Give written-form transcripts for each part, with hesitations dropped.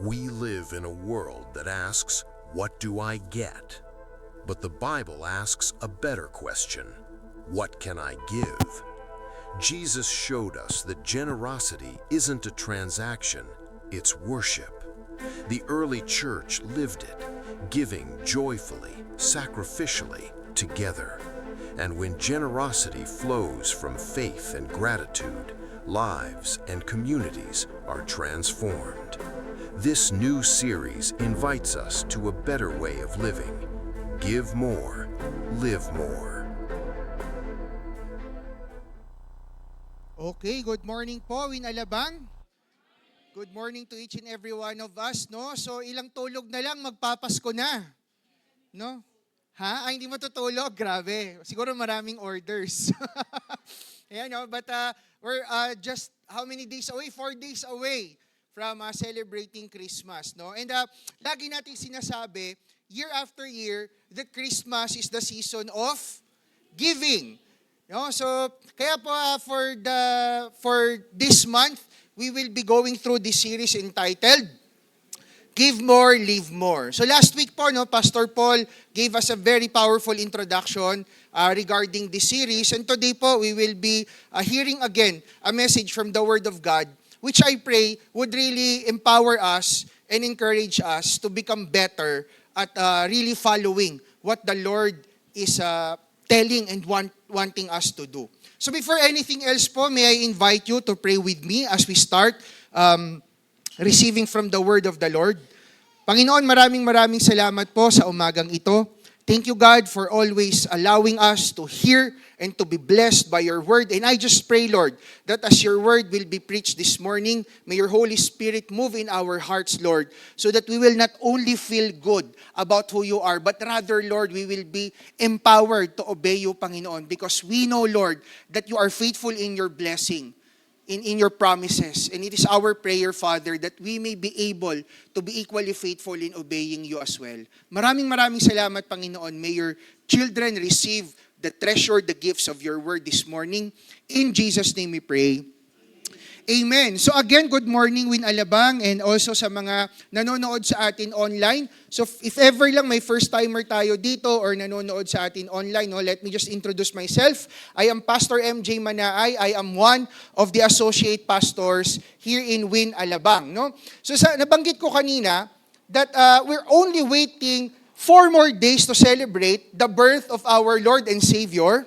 We live in a world that asks, "What do I get?" But the Bible asks a better question: "What can I give?" Jesus showed us that generosity isn't a transaction, it's worship. The early church lived it, giving joyfully, sacrificially, together. And when generosity flows from faith and gratitude, lives and communities are transformed. This new series invites us to a better way of living. Give more, live more. Okay, good morning po, Win Alabang. Good morning to each and every one of us, no? So, ilang tulog na lang, magpapasko na, no? Ha? Ay, hindi matutulog? Grabe. Siguro maraming orders. Ayan, no? But we're just how many days away? 4 days away from celebrating Christmas, no? And lagi natin sinasabi, year after year, that Christmas is the season of giving. No, so kaya po for this month, we will be going through this series entitled Give More, Live More. So last week po, no, Pastor Paul gave us a very powerful introduction regarding this series, and today po we will be hearing again a message from the Word of God, which I pray would really empower us and encourage us to become better at really following what the Lord is telling and wanting us to do. So before anything else po, may I invite you to pray with me as we start receiving from the word of the Lord. Panginoon, maraming salamat po sa umagang ito. Thank you, God, for always allowing us to hear and to be blessed by your word. And I just pray, Lord, that as your word will be preached this morning, may your Holy Spirit move in our hearts, Lord, so that we will not only feel good about who you are, but rather, Lord, we will be empowered to obey you, Panginoon, because we know, Lord, that you are faithful in your blessing, in your promises. And it is our prayer, Father, that we may be able to be equally faithful in obeying you as well. Maraming salamat, Panginoon. May your children receive the treasure, the gifts of your word this morning. In Jesus' name we pray. Amen. So again, good morning, Win Alabang, and also sa mga nanonood sa atin online. So if ever lang may first-timer tayo dito or nanonood sa atin online, no, let me just introduce myself. I am Pastor MJ Manaay. I am one of the associate pastors here in Win Alabang. No? So nabanggit ko kanina that we're only waiting 4 more days to celebrate the birth of our Lord and Savior,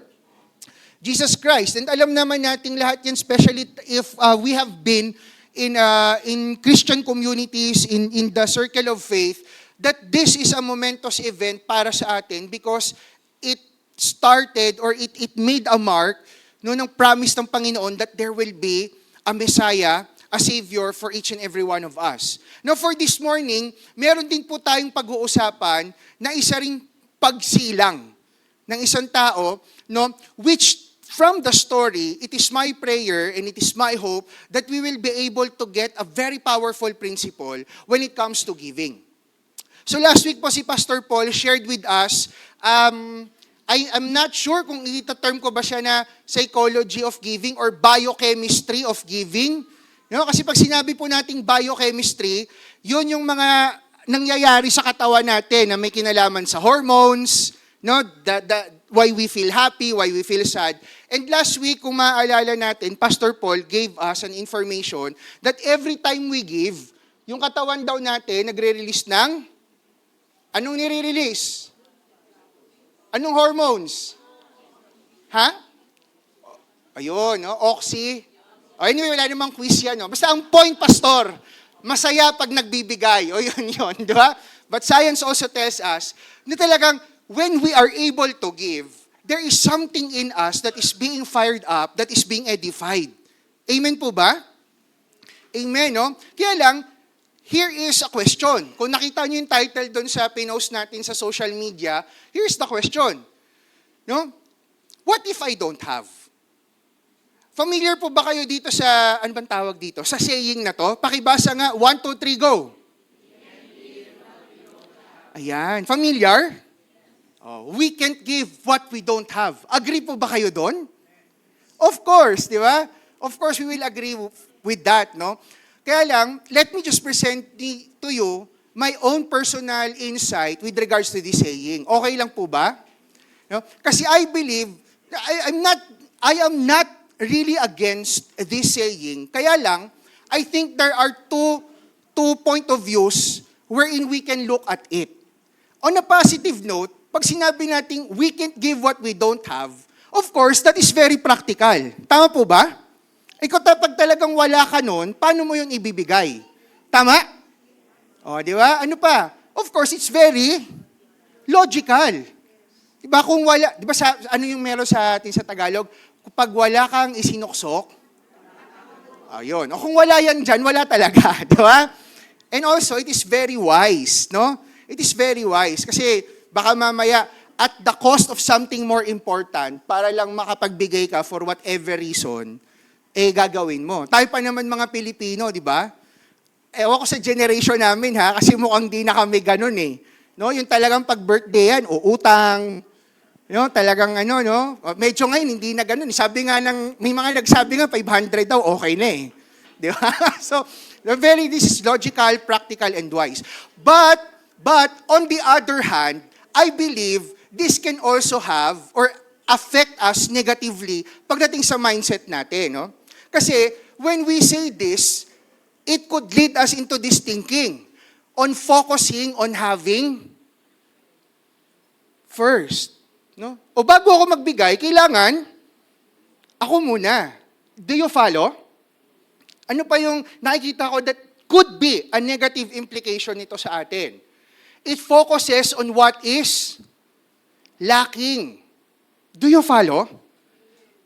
Jesus Christ. And alam naman nating lahat yan, especially if we have been in Christian communities, in the circle of faith, that this is a momentous event para sa atin because it started or it made a mark no, ng promise ng Panginoon that there will be a Messiah, a Savior for each and every one of us. Now for this morning, meron din po tayong pag-uusapan na isa ring pagsilang ng isang tao, no, which from the story, it is my prayer and it is my hope that we will be able to get a very powerful principle when it comes to giving. So last week po si Pastor Paul shared with us, I'm not sure kung ita-term ko ba siya na psychology of giving or biochemistry of giving. No, kasi pag sinabi po nating biochemistry, yun yung mga nangyayari sa katawan natin na may kinalaman sa hormones, no, why we feel happy, why we feel sad. And last week, kung maaalala natin, Pastor Paul gave us an information that every time we give, yung katawan daw natin nagre-release ng, anong nire-release? Anong hormones? Ha? Ayun, no? Oxy. Anyway, wala namang quiz yan. No? Basta ang point, Pastor, masaya pag nagbibigay. O yun, di ba? But science also tells us na talagang when we are able to give, there is something in us that is being fired up, that is being edified. Amen po ba? Amen, no? Kaya lang, here is a question. Kung nakita niyo yung title doon sa pinost natin sa social media, here's the question. No? What if I don't have? Familiar po ba kayo dito sa, ano bang tawag dito? Sa saying na to? Pakibasa nga, 1, 2, 3, go. Ayan, familiar? Oh, we can't give what we don't have. Agree po ba kayo doon? Of course, di ba? Of course, we will agree with that, no? Kaya lang, let me just present to you my own personal insight with regards to this saying. Okay lang po ba? No? Kasi I believe, I am not really against this saying. Kaya lang, I think there are two point of views wherein we can look at it. On a positive note, pag sinabi natin we can't give what we don't have, of course, that is very practical. Tama po ba? Ikaw pag talagang wala ka nun, paano mo yun ibibigay? Tama? O, di ba? Ano pa? Of course, it's very logical. Di ba kung wala, di ba ano yung meron sa atin sa Tagalog? Kapag wala kang isinuksok, ayun. O kung wala yan dyan, wala talaga. Di ba? And also, it is very wise, no? It is very wise. Kasi baka mamaya, at the cost of something more important, para lang makapagbigay ka for whatever reason, gagawin mo. Tayo pa naman mga Pilipino, di ba? Ewan ko sa generation namin ha, kasi mukhang di na kami ganun eh. No? Yung talagang pag-birthday yan, utang, talagang no? Medyo ngayon, hindi na ganun. Sabi nga may mga nagsabi nga, 500 daw, okay na eh. Di ba? So, this is logical, practical, and wise. But, on the other hand, I believe this can also have or affect us negatively pagdating sa mindset natin. No? Kasi, when we say this, it could lead us into this thinking on focusing on having first. No? O bago ako magbigay, kailangan ako muna. Do you follow? Ano pa yung nakikita ko that could be a negative implication nito sa atin? It focuses on what is lacking. Do you follow?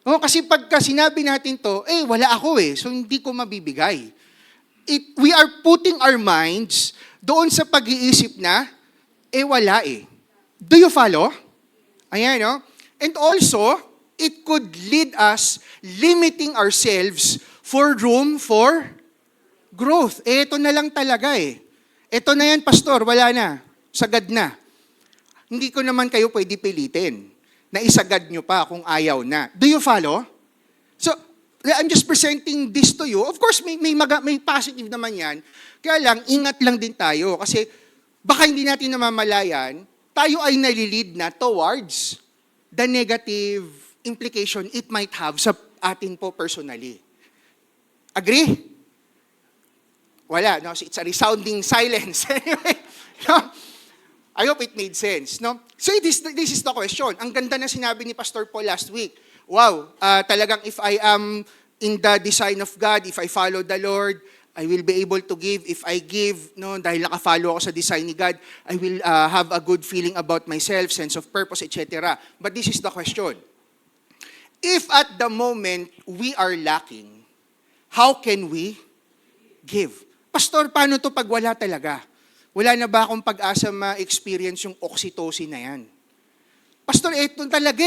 No, kasi pagka sinabi natin to, wala ako so hindi ko mabibigay. We are putting our minds doon sa pag-iisip na, wala Do you follow? Ayan, no? And also, it could lead us limiting ourselves for room for growth. Ito na lang talaga Ito na yan, pastor, wala na. Sagad na. Hindi ko naman kayo pwede pilitin na isagad nyo pa kung ayaw na. Do you follow? So, I'm just presenting this to you. Of course, may positive naman yan. Kaya lang, ingat lang din tayo. Kasi baka hindi natin namamalayan, tayo ay nalilid na towards the negative implication it might have sa atin po personally. Agree? Wala, no? It's a resounding silence. Anyway, no? I hope it made sense. No? So this is the question. Ang ganda na sinabi ni Pastor Paul last week. Wow, talagang if I am in the design of God, if I follow the Lord, I will be able to give. If I give, dahil nakafollow ako sa design ni God, I will have a good feeling about myself, sense of purpose, etc. But this is the question. If at the moment we are lacking, how can we give? Pastor, paano to pag wala talaga? Wala na ba akong pag-asa ma-experience yung oxytocin na yan? Pastor, ito talaga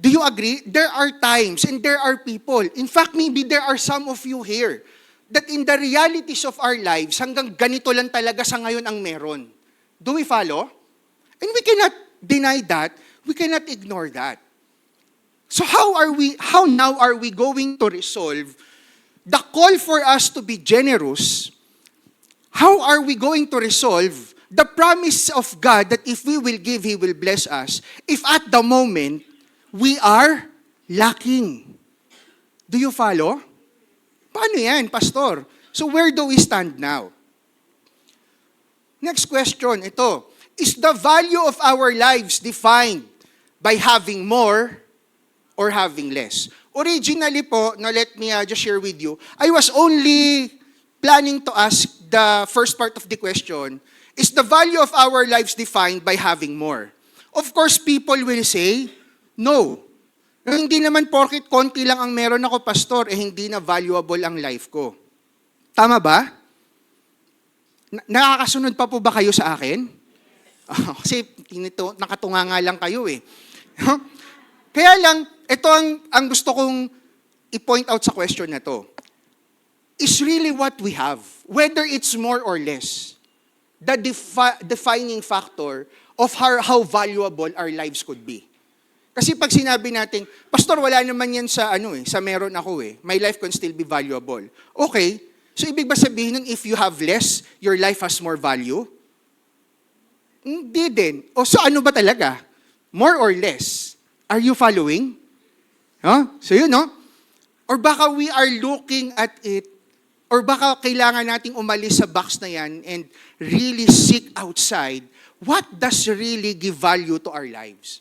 Do you agree? There are times and there are people. In fact, maybe there are some of you here that in the realities of our lives, hanggang ganito lang talaga sa ngayon ang meron. Do we follow? And we cannot deny that. We cannot ignore that. So how now are we going to resolve the call for us to be generous? How are we going to resolve the promise of God that if we will give, He will bless us, if at the moment, we are lacking? Do you follow? Paano yan, Pastor? So where do we stand now? Next question, ito. Is the value of our lives defined by having more or having less? Originally po, let me just share with you, I was only planning to ask the first part of the question, is the value of our lives defined by having more? Of course, people will say, no. Hindi naman porket konti lang ang meron ako, pastor, hindi na valuable ang life ko. Tama ba? Nakakasunod pa po ba kayo sa akin? Kasi nakatunga nga lang kayo Kaya lang, ito ang gusto kong i-point out sa question na to. Is really what we have, whether it's more or less, the defining factor of how valuable our lives could be. Kasi pag sinabi natin, pastor, wala naman yan sa sa meron ako my life can still be valuable. Okay, So ibig ba sabihin nun, if you have less, your life has more value? Hindi din. O so ano ba talaga? More or less? Are you following? Huh? So yun, no? Or baka we are looking at it, or baka kailangan nating umalis sa box na yan and really seek outside what does really give value to our lives.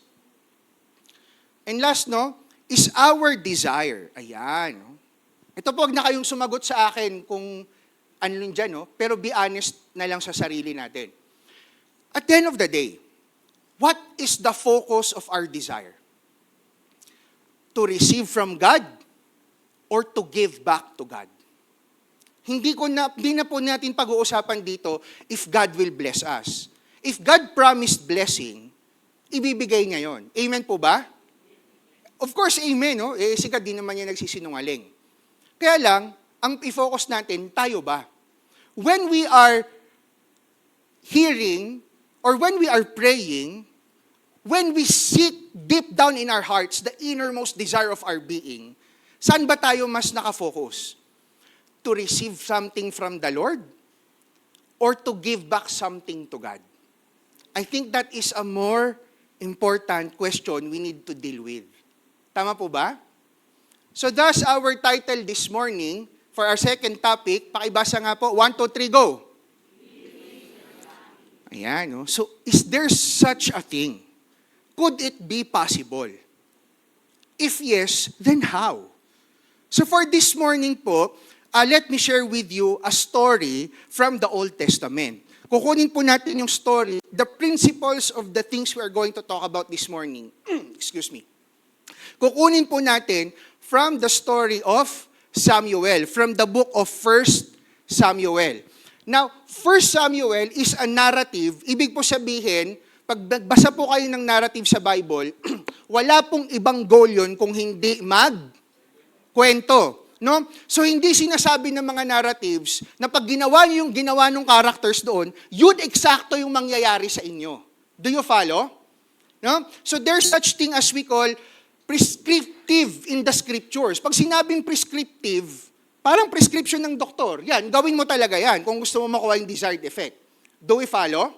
And last, no, is our desire. Ayan, no? Ito po, huwag na kayong sumagot sa akin kung ano yun dyan, no? Pero be honest na lang sa sarili natin. At the end of the day, what is the focus of our desire? To receive from God or to give back to God? Hindi na po natin pag-uusapan dito if God will bless us. If God promised blessing, ibibigay niya yon. Amen po ba? Of course, amen, no? Si God din naman niya nagsisinungaling. Kaya lang, ang i-focus natin, tayo ba? When we are hearing, or when we are praying, when we seek deep down in our hearts the innermost desire of our being, saan ba tayo mas nakafocus? To receive something from the Lord? Or to give back something to God? I think that is a more important question we need to deal with. Tama po ba? So thus, our title this morning, for our second topic, pakibasa nga po, 1, 2, 3, go! Ayan, no? So, is there such a thing? Could it be possible? If yes, then how? So for this morning po, let me share with you a story from the Old Testament. Kukunin po natin yung story, the principles of the things we are going to talk about this morning. Excuse me. Kukunin po natin from the story of Samuel, from the book of 1 Samuel. Now, 1 Samuel is a narrative. Ibig po sabihin, pag nagbasa po kayo ng narrative sa Bible, wala pong ibang goal yun kung hindi magkwento. No? So, hindi sinasabi ng mga narratives na pag ginawa niyo yung ginawa ng characters doon, yun eksakto yung mangyayari sa inyo. Do you follow? No? So, there's such thing as we call prescriptive in the scriptures. Pag sinabing prescriptive, parang prescription ng doktor. Yan, gawin mo talaga yan kung gusto mo makuha yung desired effect. Do we follow?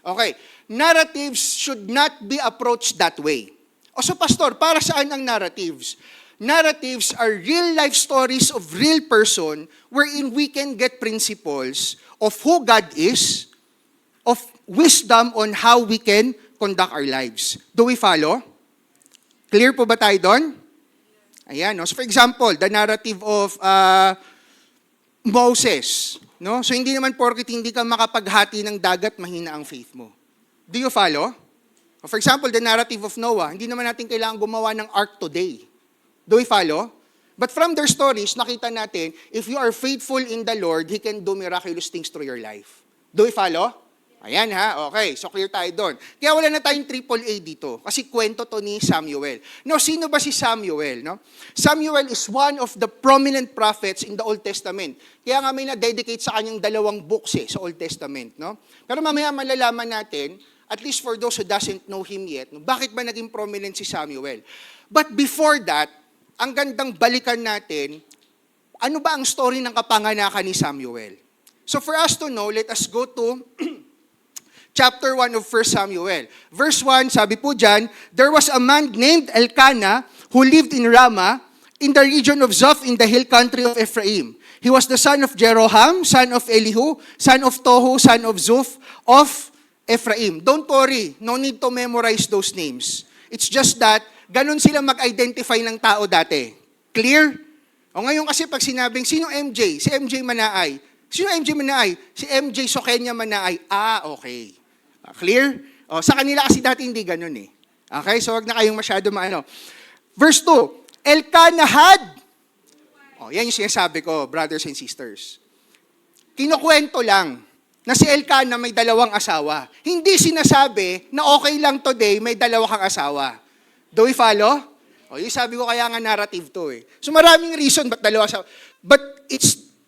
Okay. Narratives should not be approached that way. O so, pastor, para saan ang narratives? Narratives are real life stories of real person wherein we can get principles of who God is, of wisdom on how we can conduct our lives. Do we follow? Clear po ba tayo doon? Ayan, no? So for example, the narrative of Moses. No? So hindi naman porket hindi ka makapaghati ng dagat, mahina ang faith mo. Do you follow? For example, the narrative of Noah. Hindi naman natin kailangan gumawa ng ark today. Do we follow? But from their stories, nakita natin, if you are faithful in the Lord, He can do miraculous things through your life. Do we follow? Ayan ha, okay. So clear tayo doon. Kaya wala na tayong AAA dito. Kasi kwento to ni Samuel. No, sino ba si Samuel? No? Samuel is one of the prominent prophets in the Old Testament. Kaya nga may na-dedicate sa kanyang 2 books sa Old Testament. No? Pero mamaya malalaman natin, at least for those who doesn't know him yet, no, bakit ba naging prominent si Samuel? But before that, ang gandang balikan natin, ano ba ang story ng kapanganakan ni Samuel? So for us to know, let us go to chapter 1 of 1 Samuel. Verse 1, sabi po dyan, there was a man named Elkanah who lived in Ramah in the region of Zoph in the hill country of Ephraim. He was the son of Jeroham, son of Elihu, son of Tohu, son of Zoph of Ephraim. Don't worry, no need to memorize those names. It's just that, ganun sila mag-identify ng tao dati. Clear? O ngayon kasi pag sinabing, sino MJ? Si MJ Manaay. Sino MJ Manaay? Si MJ Sokenya Manaay. Ah, okay. Clear? O, sa kanila kasi dati hindi ganun eh. Okay? So wag na kayong masyado maano. Verse 2, Elkanah had. O, yan yung sinasabi ko, brothers and sisters. Kinukwento lang na si Elkanah may 2 asawa. Hindi sinasabi na okay lang today, may 2 kang asawa. Do we follow? O, yung sabi ko kaya nga narrative to eh. So maraming reason ba't 2 asawa. But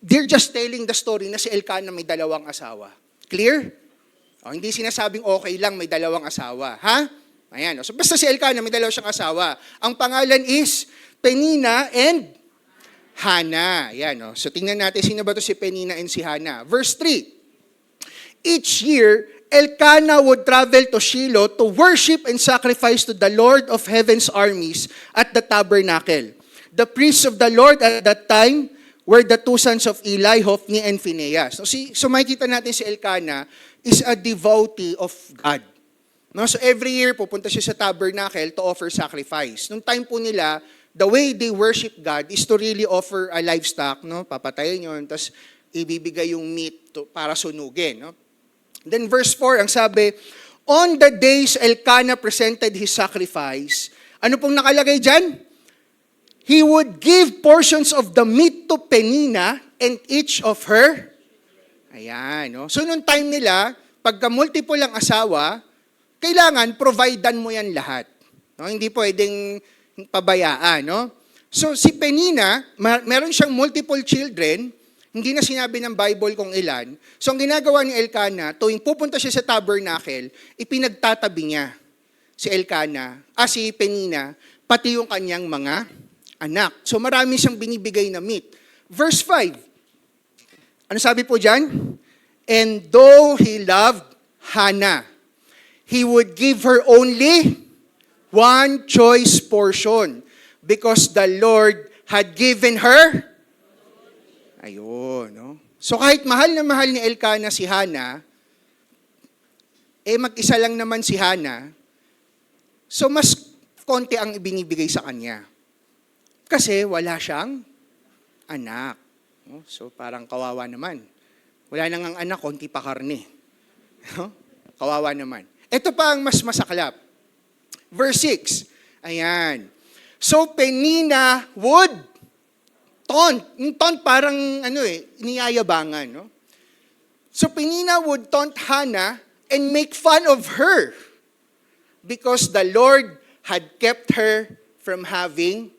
they're just telling the story na si Elkanah may 2 asawa. Clear? O, hindi sinasabing okay lang may 2 asawa. Ha? Ayan. So basta si Elkanah may 2 siyang asawa. Ang pangalan is Penina and Hannah. Yan, no? So tingnan natin, sino ba to si Penina and si Hannah? Verse 3. Each year, Elkanah would travel to Shiloh to worship and sacrifice to the Lord of heaven's armies at the tabernacle. The priests of the Lord at that time were the two sons of Eli, Hophni, and Phinehas. So makikita natin si Elkanah is a devotee of God. No? So every year, pupunta siya sa tabernacle to offer sacrifice. Nung time po nila, the way they worship God is to really offer a livestock, no? Papatayin yun, tapos ibibigay yung meat para sunugin. No? Then verse 4, ang sabi, on the days Elkanah presented his sacrifice, ano pong nakalagay dyan? He would give portions of the meat to Penina and each of her. Ayan, no? So nung time nila, pagka multiple ang asawa, kailangan providean mo yan lahat. No? Hindi pwedeng pabayaan, no? So si Penina, meron siyang multiple children, hindi na sinabi ng Bible kung ilan. So ang ginagawa ni Elkanah, tuwing pupunta siya sa tabernacle, ipinagtatabi niya si si Penina, pati yung kanyang mga anak. So marami siyang binibigay na meat. Verse 5. Ano sabi po dyan? And though he loved Hannah, he would give her only one choice portion because the Lord had given her. Ayun, no? So kahit mahal na mahal ni Elkanah si Hannah, mag-isa lang naman si Hannah, so mas konti ang ibinibigay sa kanya. Kasi wala siyang anak. No? So parang kawawa naman. Wala nang ang anak, konti pa karne. No? Kawawa naman. Ito pa ang mas masaklap. Verse 6. Ayan. So Penina would taunt. Yung taunt parang niyayabangan. No? So Penina would taunt Hannah and make fun of her because the Lord had kept her from having.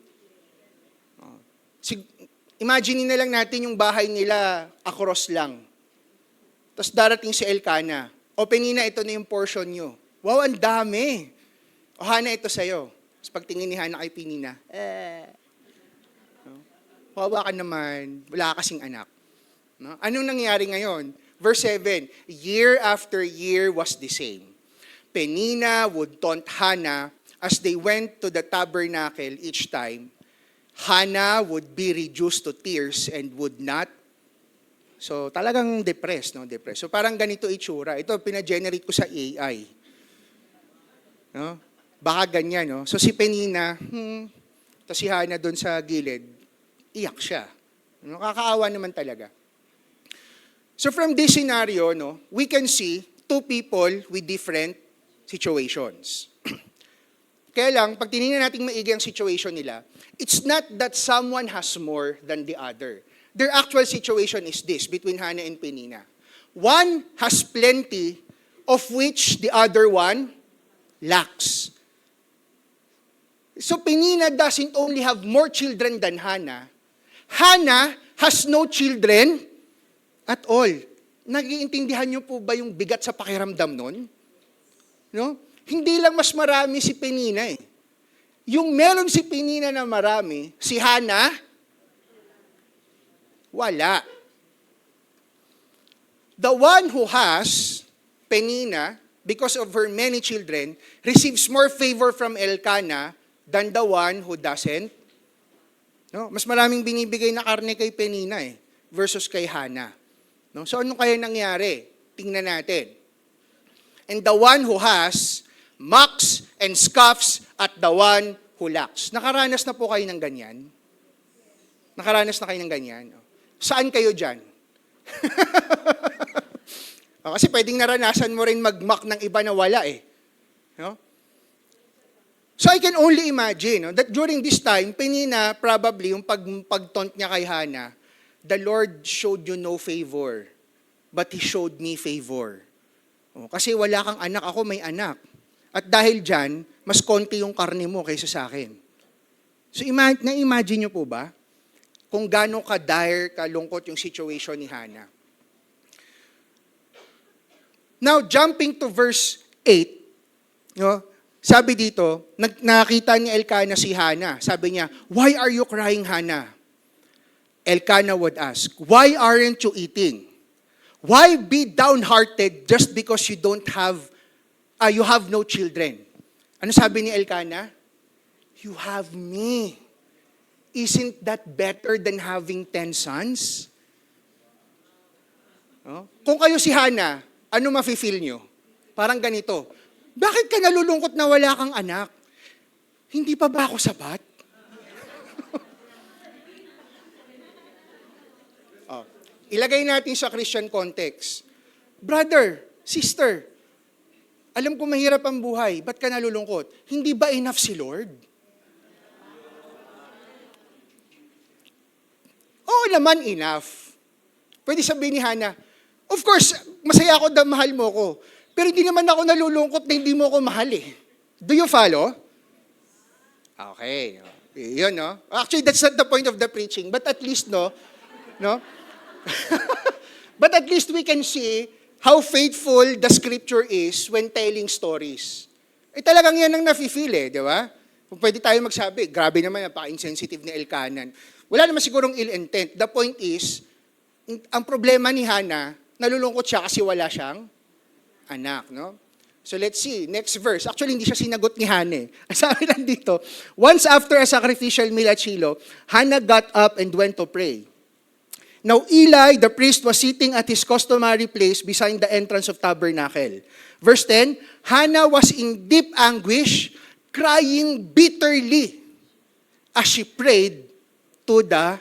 Imagine na lang natin yung bahay nila across lang. Tapos darating si Elkanah. O Penina, ito na yung portion nyo. Wow, ang dami. O Hannah, ito sa'yo. Tapos pagtingin ni Hannah kay Penina, wawa ka naman, wala ka kasing anak. No? Anong nangyari ngayon? Verse 7, year after year was the same. Penina would taunt Hannah as they went to the tabernacle each time. Hannah would be reduced to tears and would not. So talagang depressed, no? Depressed. So parang ganito itsura. Ito pina-generate ko sa AI. No? Baka ganyan, no? So si Penina, tapos si Hannah doon sa gilid, iyak siya. Nakakaawa naman talaga. So from this scenario, no, we can see two people with different situations. Kaya lang, pag tinignan natin maigi ang situation nila, it's not that someone has more than the other. Their actual situation is this, between Hannah and Penina. One has plenty, of which the other one lacks. So Penina doesn't only have more children than Hannah. Hannah has no children at all. Nagiintindihan niyo po ba yung bigat sa pakiramdam nun? No? Hindi lang mas marami si Penina eh. Yung meron si Penina na marami, si Hannah, wala. The one who has, Penina, because of her many children, receives more favor from Elkanah than the one who doesn't. No? Mas maraming binibigay na karne kay Penina versus kay Hannah. No? So ano kaya nangyari? Tingnan natin. And the one who has mocks and scoffs at the one who lacks. Nakaranas na po kayo ng ganyan? Nakaranas na kayo ng ganyan? Saan kayo dyan? Kasi pwedeng naranasan mo rin mag-mock ng iba na wala No? So I can only imagine that during this time, Penina probably, yung pag-taunt niya kay Hannah, the Lord showed you no favor, but He showed me favor. Kasi wala kang anak, ako may anak. At dahil dyan, mas konti yung karne mo kaysa sa akin. So na-imagine niyo po ba kung gaano ka-dire, kalungkot yung situation ni Hannah? Now, jumping to verse 8, sabi dito, nakita ni Elkanah si Hannah. Sabi niya, why are you crying, Hannah? Elkanah would ask, why aren't you eating? Why be downhearted just because you have no children? Ano sabi ni Elkanah? You have me. Isn't that better than having 10 sons? Oh? Kung kayo si Hannah, ano mafe-feel nyo? Parang ganito, bakit ka nalulungkot na wala kang anak? Hindi pa ba ako sapat? Oh. Ilagay natin sa Christian context. Brother, sister, alam ko mahirap ang buhay, ba't ka nalulungkot? Hindi ba enough si Lord? Oo naman, enough. Pwede sabihin ni Hannah, of course, masaya ako na mahal mo ko. Pero hindi naman ako nalulungkot na hindi mo ako mahal eh. Do you follow? Okay. Yun, no? Actually, that's not the point of the preaching. But at least, no? But at least we can see how faithful the scripture is when telling stories. Eh talagang yan ang nafe-feel eh, di ba? Kung pwede tayo magsabi, grabe naman, napaka-insensitive ni Elkanah. Wala naman sigurong ill intent. The point is, ang problema ni Hannah, nalulungkot siya kasi wala siyang anak, no? So let's see, next verse. Actually, hindi siya sinagot ni Hannah. Ang sabi lang dito, once after a sacrificial meal at Shiloh, Hannah got up and went to pray. Now Eli, the priest, was sitting at his customary place beside the entrance of tabernacle. Verse 10, Hannah was in deep anguish, crying bitterly as she prayed to the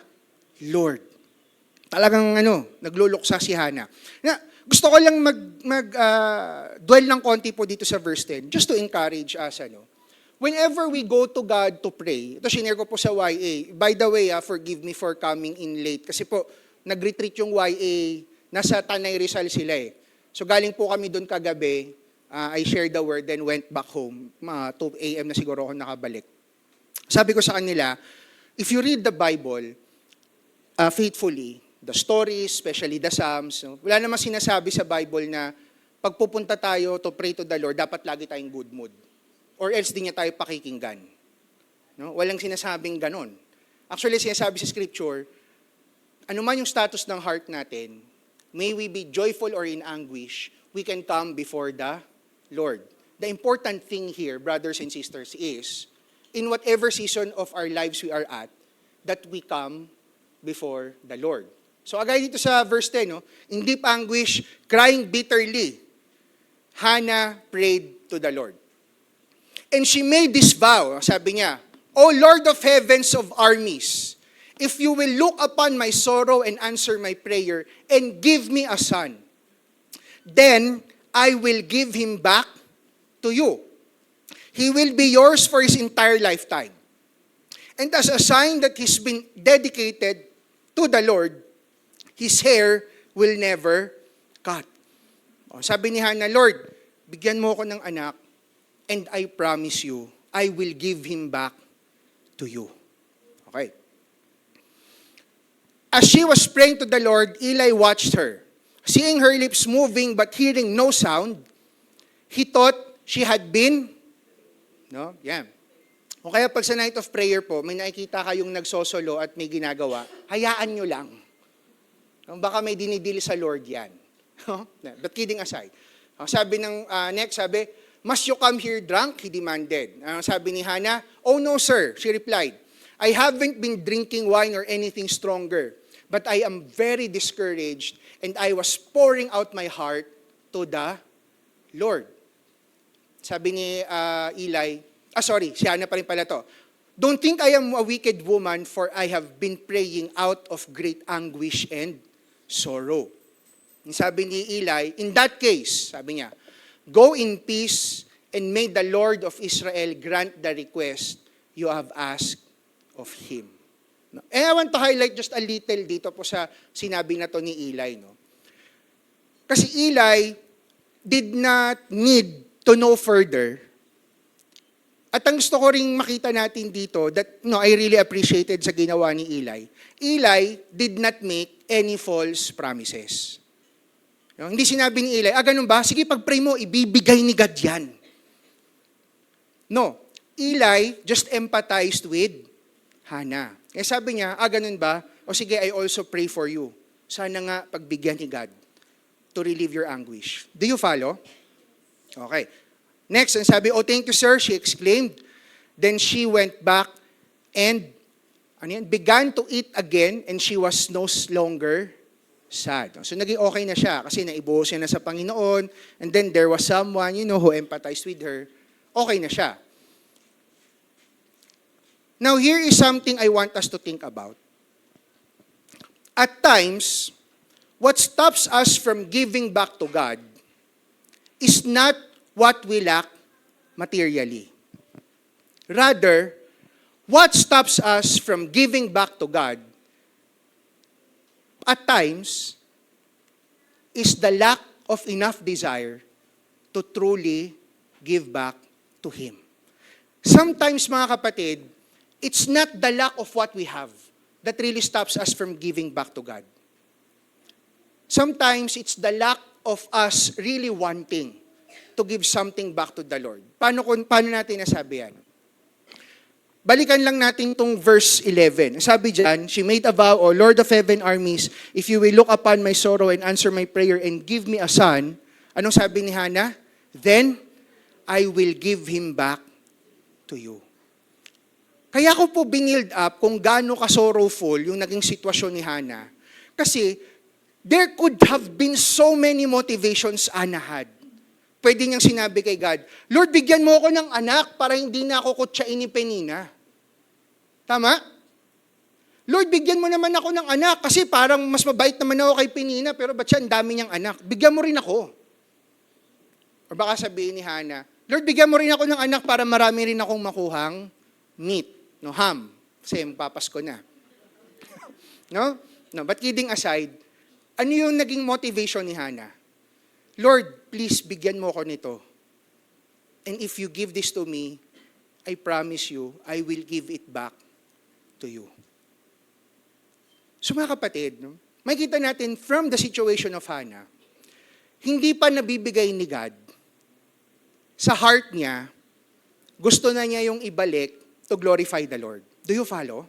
Lord. Talagang nagluluksa si Hannah. Gusto ko lang dwell ng konti po dito sa verse 10, just to encourage us. Whenever we go to God to pray, ito shinare ko po sa YA. By the way, forgive me for coming in late. Kasi po, nag-retreat yung YA, nasa Tanay Rizal sila eh. So galing po kami doon kagabi, I shared the word, then went back home. 2 a.m. na siguro ako nakabalik. Sabi ko sa kanila, if you read the Bible faithfully, the stories, especially the Psalms, wala namang sinasabi sa Bible na pagpupunta tayo to pray to the Lord, dapat lagi tayong good mood. Or else di niya tayo pakikinggan. No? Walang sinasabing ganon. Actually, sinasabi sa Scripture, ano man yung status ng heart natin, may we be joyful or in anguish, we can come before the Lord. The important thing here, brothers and sisters, is in whatever season of our lives we are at, that we come before the Lord. So agad dito sa verse 10, in deep anguish, crying bitterly, Hannah prayed to the Lord. And she made this vow, sabi niya, O Lord of heavens of armies, if you will look upon my sorrow and answer my prayer and give me a son, then I will give him back to you. He will be yours for his entire lifetime. And as a sign that he's been dedicated to the Lord, his hair will never cut. Sabi ni Hannah, Lord, bigyan mo ako ng anak, and I promise you, I will give him back to you. Okay. As she was praying to the Lord, Eli watched her. Seeing her lips moving but hearing no sound, he thought she had been, yan. O kaya pag sa night of prayer po, may nakikita kayong nagsosolo at may ginagawa, hayaan nyo lang. Baka may dinidili sa Lord yan. But kidding aside. Sabi ng next, must you come here drunk? He demanded. Sabi ni Hannah, oh no sir, she replied. I haven't been drinking wine or anything stronger, but I am very discouraged and I was pouring out my heart to the Lord. Sabi ni Eli, si Hannah pa rin pala to. Don't think I am a wicked woman, for I have been praying out of great anguish and sorrow. Sabi ni Eli, in that case, sabi niya, go in peace and may the Lord of Israel grant the request you have asked of Him. And I want to highlight just a little dito po sa sinabi na to ni Eli. Kasi Eli did not need to know further. At ang gusto ko ring makita natin dito, that I really appreciated sa ginawa ni Eli. Eli did not make any false promises. Hindi sinabi ni Eli, ganun ba? Sige, pag-pray mo, ibibigay ni God yan. No. Eli just empathized with Hannah. Sabi niya, ganun ba? O sige, I also pray for you. Sana nga pagbigyan ni God to relieve your anguish. Do you follow? Okay. Next, ang sabi, "Oh, thank you, sir," she exclaimed. Then she went back and began to eat again, and she was no longer sad. So naging okay na siya kasi naibuhos siya na sa Panginoon, and then there was someone, who empathized with her. Okay na siya. Now, here is something I want us to think about. At times, what stops us from giving back to God is not what we lack materially. Rather, what stops us from giving back to God at times is the lack of enough desire to truly give back to Him. Sometimes, mga kapatid, it's not the lack of what we have that really stops us from giving back to God. Sometimes, it's the lack of us really wanting to give something back to the Lord. Paano natin nasabi yan? Balikan lang natin tong verse 11. Sabi dyan, she made a vow, "O Lord of heaven armies, if you will look upon my sorrow and answer my prayer and give me a son," anong sabi ni Hannah? "Then I will give him back to you." Kaya ko po binild up kung gaano ka-sorrowful yung naging sitwasyon ni Hannah. Kasi there could have been so many motivations Hannah had. Pwede niyang sinabi kay God, "Lord, bigyan mo ako ng anak para hindi na ako kutsain ni Penina." Tama? "Lord, bigyan mo naman ako ng anak kasi parang mas mabait naman ako kay Penina, pero ba't siya ang dami niyang anak? Bigyan mo rin ako." Or baka sabihin ni Hannah, "Lord, bigyan mo rin ako ng anak para marami rin akong makuhang meat, ham, kasi magpapasko na." No? But kidding aside, ano yung naging motivation ni Hannah? "Lord, please bigyan mo ako nito. And if you give this to me, I promise you, I will give it back to you." So mga kapatid, makikita natin from the situation of Hannah, hindi pa nabibigay ni God. Sa heart niya, gusto na niya yung ibalik to glorify the Lord. Do you follow?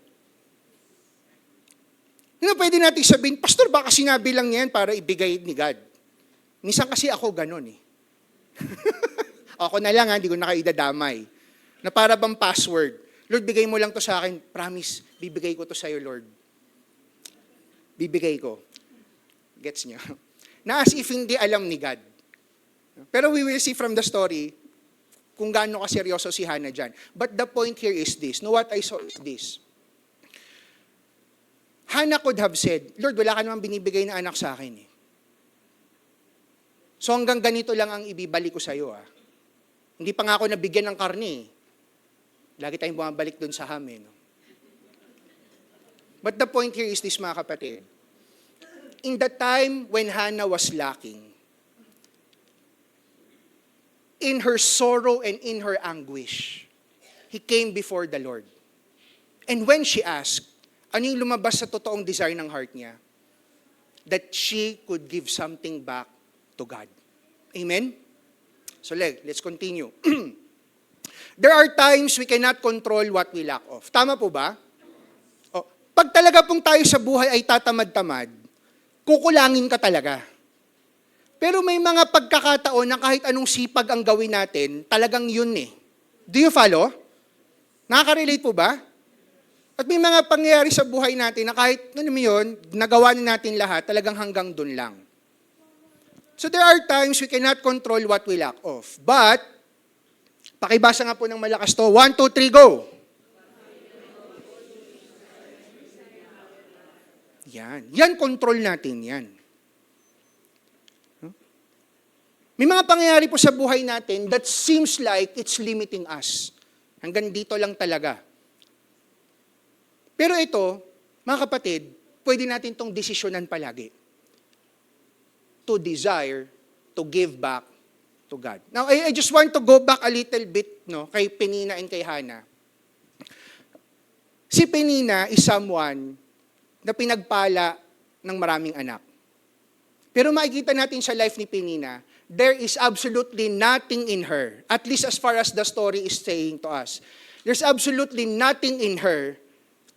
Pwede natin sabihin, "Pastor, baka sinabi lang niyan para ibigay ni God." Minsan kasi ako ganun eh. Ako na lang hindi ko na kayo idadamay. Na para bang password. "Lord, bigay mo lang to sa akin. Promise, bibigay ko to sa'yo, Lord." Bibigay ko. Gets niyo? Na as if hindi alam ni God. Pero we will see from the story kung gaano kaseryoso si Hannah dyan. But the point here is this. What I saw is this. Hannah could have said, "Lord, wala ka naman binibigay na anak sa akin eh. So hanggang ganito lang ang ibibalik ko sa iyo. Hindi pa nga ako nabigyan ng karne. Lagi tayong bumabalik doon sa ham. But the point here is this, mga kapatid. In the time when Hannah was lacking, in her sorrow and in her anguish, he came before the Lord. And when she asked, ano yung lumabas sa totoong desire ng heart niya? That she could give something back to God. Amen? So let's continue. There are times we cannot control what we lack of. Tama po ba? Pag talaga pong tayo sa buhay ay tatamad-tamad, kukulangin ka talaga. Pero may mga pagkakataon na kahit anong sipag ang gawin natin, talagang yun eh. Do you follow? Nakaka-relate po ba? At may mga pangyayari sa buhay natin na kahit yun, nagawa na natin lahat, talagang hanggang dun lang. So there are times we cannot control what we lack of. But, pakibasa nga po ng malakas to. 1, 2, 3, go! Yan control natin yan. May mga pangyayari po sa buhay natin that seems like it's limiting us. Hanggang dito lang talaga. Pero ito, mga kapatid, pwede natin itong desisyonan palagi. To desire, to give back to God. Now, I just want to go back a little bit kay Penina and kay Hannah. Si Penina is someone na pinagpala ng maraming anak. Pero makikita natin sa life ni Penina, there is absolutely nothing in her, at least as far as the story is saying to us, there's absolutely nothing in her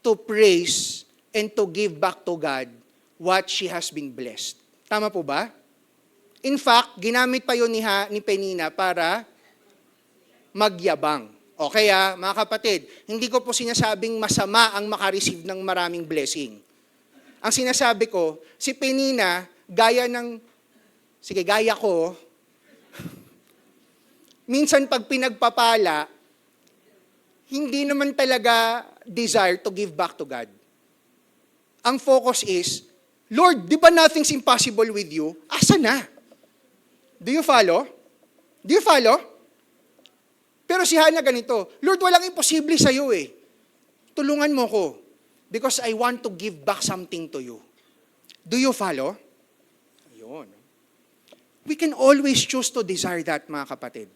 to praise and to give back to God what she has been blessed. Tama po ba? In fact, ginamit pa yun ni Penina para magyabang. O kaya, mga kapatid, hindi ko po sinasabing masama ang makareceive ng maraming blessing. Ang sinasabi ko, si Penina, gaya ko, minsan pag pinagpapala, hindi naman talaga desire to give back to God. Ang focus is, Lord, di ba nothing's impossible with you? Asa na? Do you follow? Do you follow? Pero si Hannah ganito, Lord, walang imposible sa'yo eh. Tulungan mo ko because I want to give back something to you. Do you follow? Ayun. We can always choose to desire that, mga kapatid.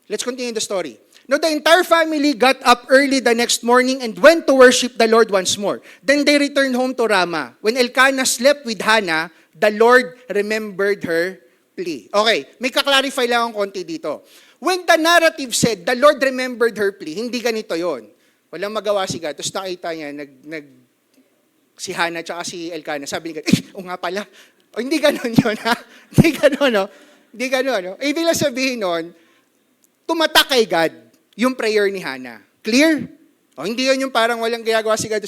Let's continue the story. Now, the entire family got up early the next morning and went to worship the Lord once more. Then they returned home to Ramah. When Elkanah slept with Hannah, the Lord remembered her plea. Okay, may kaklarify lang akong konti dito. When the narrative said, the Lord remembered her plea, hindi ganito yon. Walang magawa si God. Tapos nakita niya, si Hannah at si Elkanah, sabi ni God, o nga pala. O, hindi ganon yun, ha? Hindi ganon, no? Hindi ganon, no? Ibig lang sabihin nun, tumatak kay God yung prayer ni Hannah. Clear? O, hindi yun yung parang walang ginagawa si God.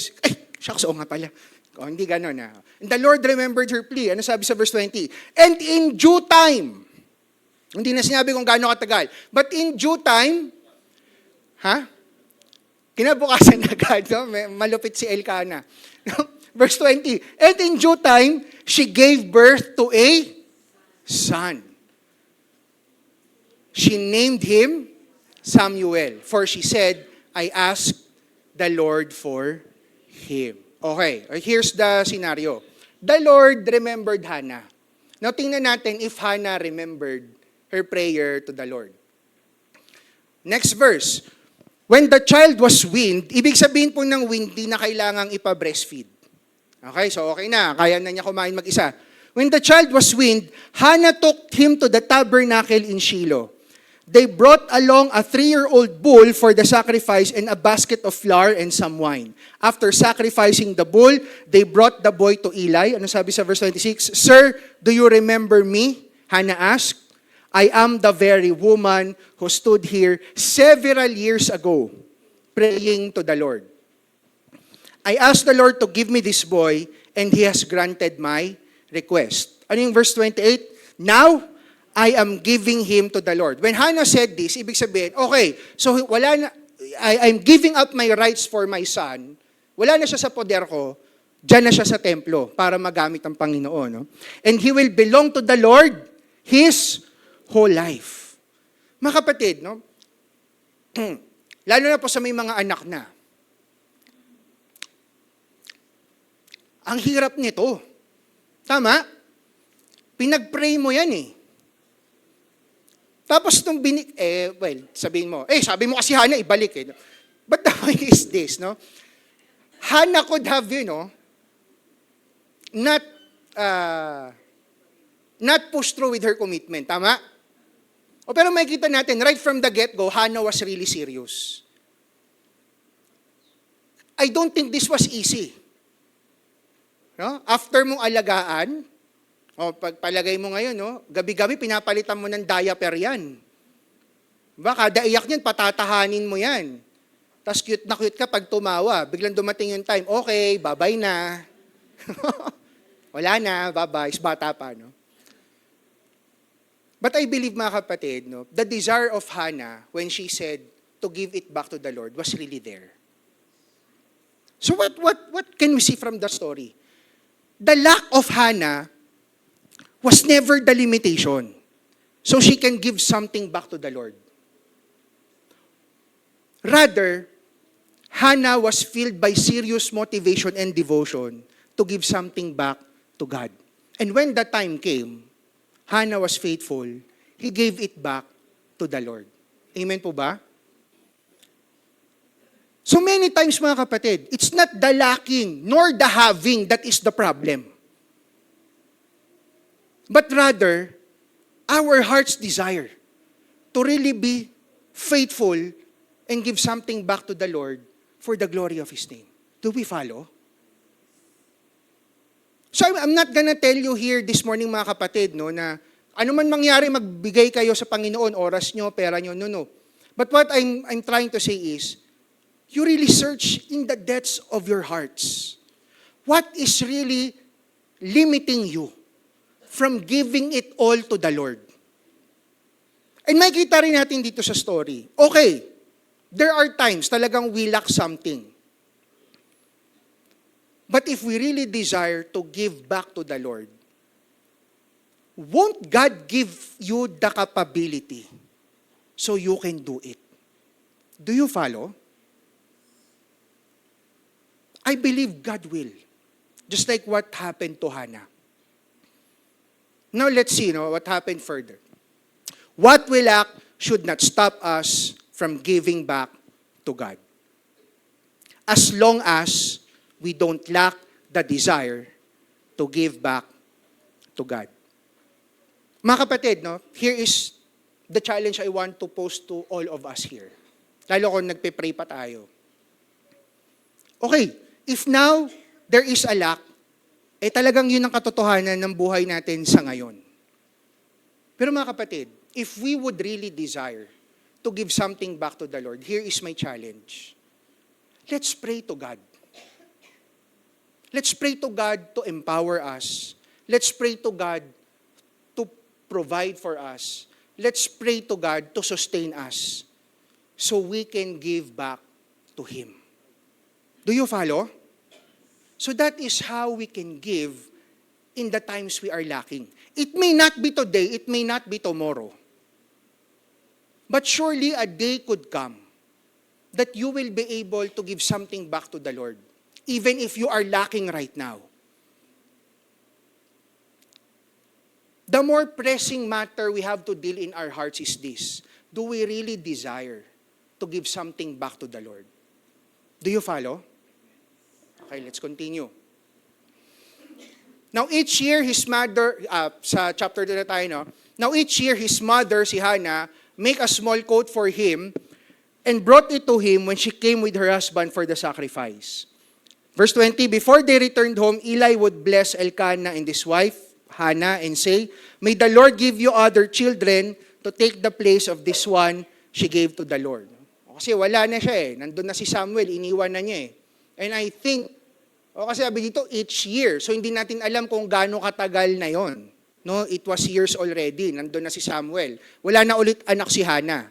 Shucks, o nga pala. O, hindi ganon, ha? And the Lord remembered her plea. Ano sabi sa verse 20? And in due time, hindi na sinabi kung gaano katagal, but in due time, kinabukasan na agad, no? Malupit si Elkanah. Verse 20, and in due time, she gave birth to a son. She named him Samuel, for she said, I asked the Lord for him. Okay, here's the scenario. The Lord remembered Hannah. Now, tingnan natin if Hannah remembered her prayer to the Lord. Next verse. When the child was weaned, ibig sabihin po ng weaned, di na kailangang ipa-breastfeed. Okay, so okay na. Kaya na niya kumain mag-isa. When the child was weaned, Hannah took him to the tabernacle in Shiloh. They brought along a 3-year-old bull for the sacrifice and a basket of flour and some wine. After sacrificing the bull, they brought the boy to Eli. Ano sabi sa verse 26? Sir, do you remember me? Hannah asked. I am the very woman who stood here several years ago praying to the Lord. I asked the Lord to give me this boy and He has granted my request. Ano yung verse 28? Now, I am giving him to the Lord. When Hannah said this, ibig sabihin, okay, so wala na, I'm giving up my rights for my son. Wala na siya sa poder ko, dyan na siya sa templo para magamit ang Panginoon. No? And he will belong to the Lord his whole life. Mga kapatid, no? Lalo na po sa may mga anak na. Ang hirap nito. Tama? Pinag-pray mo yan eh. Tapos nung sabihin mo, sabi mo kasi Hannah, ibalik eh. But the point is this, no? Hannah could have, not push through with her commitment. Tama? Pero makikita natin, right from the get-go, Hannah was really serious. I don't think this was easy. No? After mong alagaan, pagpalagay mo ngayon, no? Gabi-gabi pinapalitan mo ng diaper yan. Diba? Kada iyak niyan, patatahanin mo yan. Tapos cute na cute ka pag tumawa. Biglang dumating yung time, okay, bye-bye na. Wala na, bye-bye, bata pa. No? But I believe, mga kapatid, no, the desire of Hannah when she said to give it back to the Lord was really there. So what can we see from the story? The lack of Hannah was never the limitation. So she can give something back to the Lord. Rather, Hannah was filled by serious motivation and devotion to give something back to God. And when the time came, Hannah was faithful. He gave it back to the Lord. Amen po ba? So many times, mga kapatid, it's not the lacking nor the having that is the problem. But rather, our heart's desire to really be faithful and give something back to the Lord for the glory of His name. Do we follow? So I'm not gonna tell you here this morning mga kapatid, no, na ano man mangyari, magbigay kayo sa Panginoon, oras nyo, pera nyo, no. But what I'm trying to say is, you really search in the depths of your hearts. What is really limiting you from giving it all to the Lord? And makikita rin natin dito sa story. Okay, there are times talagang we lack something. But if we really desire to give back to the Lord, won't God give you the capability so you can do it? Do you follow? I believe God will. Just like what happened to Hannah. Now let's see what happened further. What we lack should not stop us from giving back to God. As long as we don't lack the desire to give back to God. Mga kapatid, here is the challenge I want to pose to all of us here. Lalo kung nagpe-pray pa tayo. Okay, if now there is a lack, talagang yun ang katotohanan ng buhay natin sa ngayon. Pero mga kapatid, if we would really desire to give something back to the Lord, here is my challenge. Let's pray to God. Let's pray to God to empower us. Let's pray to God to provide for us. Let's pray to God to sustain us so we can give back to Him. Do you follow? So that is how we can give in the times we are lacking. It may not be today, it may not be tomorrow. But surely a day could come that you will be able to give something back to the Lord, even if you are lacking right now. The more pressing matter we have to deal in our hearts is this. Do we really desire to give something back to the Lord? Do you follow? Okay, let's continue. Now each year his mother, sa chapter 2 na tayo, Now each year his mother, si Hannah, make a small coat for him and brought it to him when she came with her husband for the sacrifice. Verse 20, before they returned home, Eli would bless Elkanah and his wife, Hannah, and say, may the Lord give you other children to take the place of this one she gave to the Lord. Kasi wala na siya nandun na si Samuel, iniwan na niya And I think, kasi sabi dito, each year. So hindi natin alam kung gaano katagal na yon. No, it was years already. Nandun na si Samuel. Wala na ulit anak si Hannah.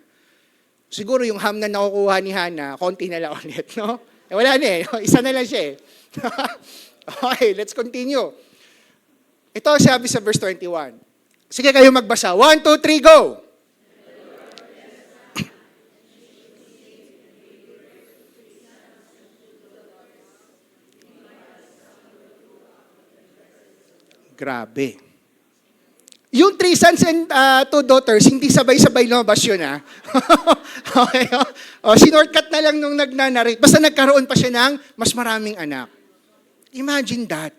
Siguro yung ham na nakukuha ni Hannah, konti na lang ulit, wala na isa na lang siya Okay, let's continue. Ito sabi sa verse 21. Sige kayo magbasa. 1, 2, 3, go! Grabe. Yung 3 sons and 2 daughters, hindi sabay-sabay lumabas yun, Okay, sinortcut na lang nung nagnanarrate. Basta nagkaroon pa siya ng mas maraming anak. Imagine that.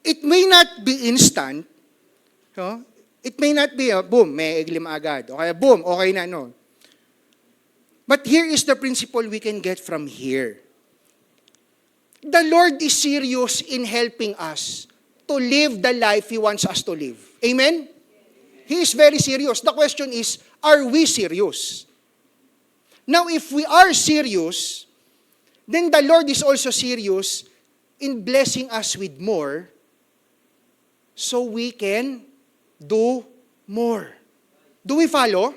It may not be instant. It may not be, boom, may eglim agad. Okay, boom, okay na, But here is the principle we can get from here. The Lord is serious in helping us to live the life He wants us to live. Amen? He is very serious. The question is, are we serious? Now, if we are serious, then the Lord is also serious in blessing us with more so we can do more. Do we follow?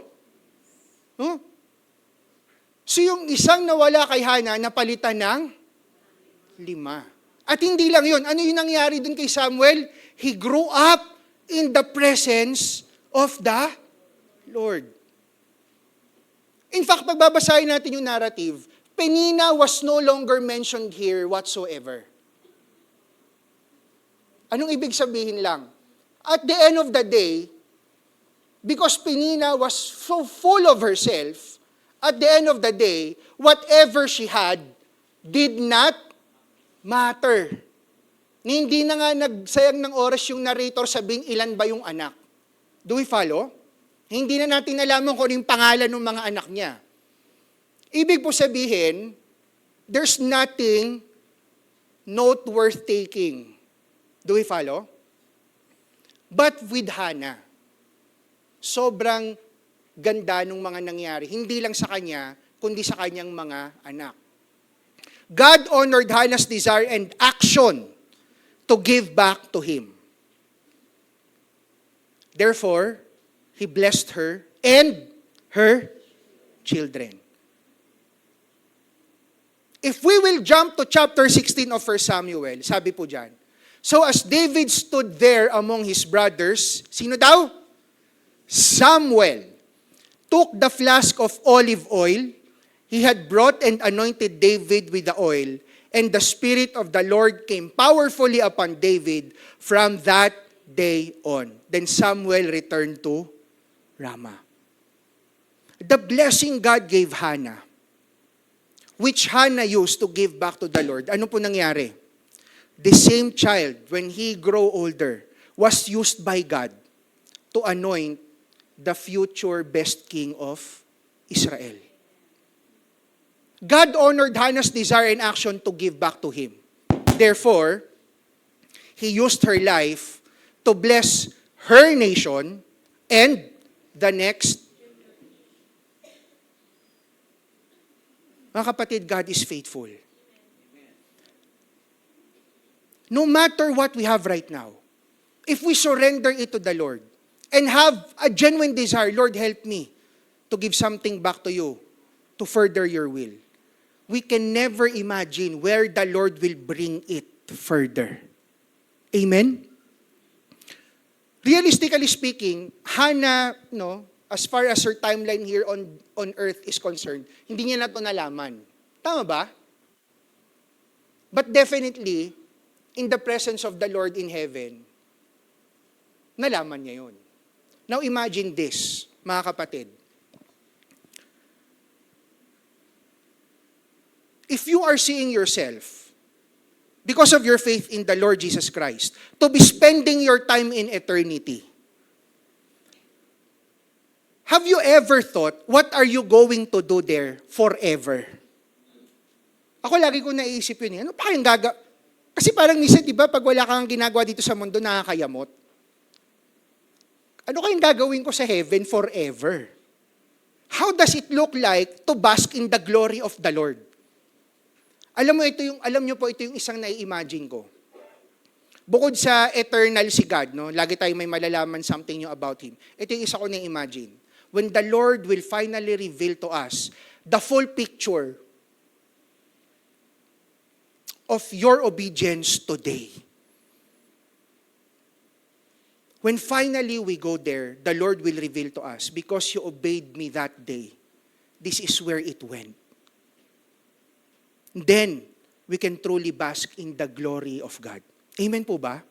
So yung isang nawala kay Hannah, napalitan ng 5. At hindi lang yun. Ano yung nangyari dun kay Samuel? He grew up in the presence of the Lord. In fact, pagbabasahin natin yung narrative, Penina was no longer mentioned here whatsoever. Anong ibig sabihin lang? At the end of the day, because Penina was so full of herself, at the end of the day, whatever she had did not matter. Hindi na nga nagsayang ng oras yung narrator sabing ilan ba yung anak. Do we follow? Hindi na natin nalaman kung yung pangalan ng mga anak niya. Ibig po sabihin, there's nothing noteworth taking Do we follow? But with Hannah, sobrang ganda nung mga nangyari. Hindi lang sa kanya, kundi sa kanyang mga anak. God honored Hannah's desire and action to give back to him. Therefore, he blessed her and her children. If we will jump to chapter 16 of 1 Samuel, sabi po dyan, so as David stood there among his brothers, sino daw? Samuel took the flask of olive oil he had brought and anointed David with the oil, and the Spirit of the Lord came powerfully upon David from that day on. Then Samuel returned to Ramah. The blessing God gave Hannah, which Hannah used to give back to the Lord, ano po nangyari? The same child, when he grew older, was used by God to anoint the future best king of Israel. God honored Hannah's desire and action to give back to him. Therefore, he used her life to bless her nation and the next. Mga kapatid, God is faithful. No matter what we have right now, if we surrender it to the Lord and have a genuine desire, Lord, help me to give something back to you to further your will, we can never imagine where the Lord will bring it further. Amen? Realistically speaking, Hannah, as far as her timeline here on earth is concerned, hindi niya na ito nalaman. Tama ba? But definitely, in the presence of the Lord in heaven, nalaman niya yun. Now imagine this, mga kapatid. If you are seeing yourself, because of your faith in the Lord Jesus Christ, to be spending your time in eternity, have you ever thought, what are you going to do there forever? Ako lagi ko naiisip yun. Ano pa kayong Kasi parang minsan, di ba, pag wala kang ginagawa dito sa mundo, nakakayamot. Ano kayong gagawin ko sa heaven forever? How does it look like to bask in the glory of the Lord? Alam niyo po, ito yung isang nai-imagine ko. Bukod sa eternal si God, lagi tayo may malalaman something new about Him. Ito yung isa ko na-imagine. When the Lord will finally reveal to us the full picture of your obedience today. When finally we go there, the Lord will reveal to us, because you obeyed me that day, this is where it went. Then, we can truly bask in the glory of God. Amen po ba?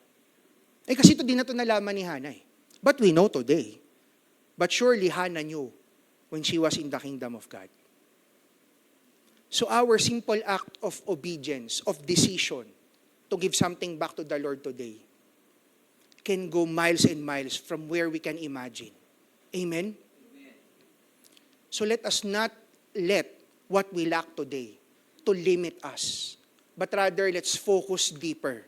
Kasi ito din na ito nalaman ni Hannah. But we know today. But surely Hannah knew when she was in the kingdom of God. So our simple act of obedience, of decision, to give something back to the Lord today, can go miles and miles from where we can imagine. Amen? So let us not let what we lack today to limit us. But rather, let's focus deeper.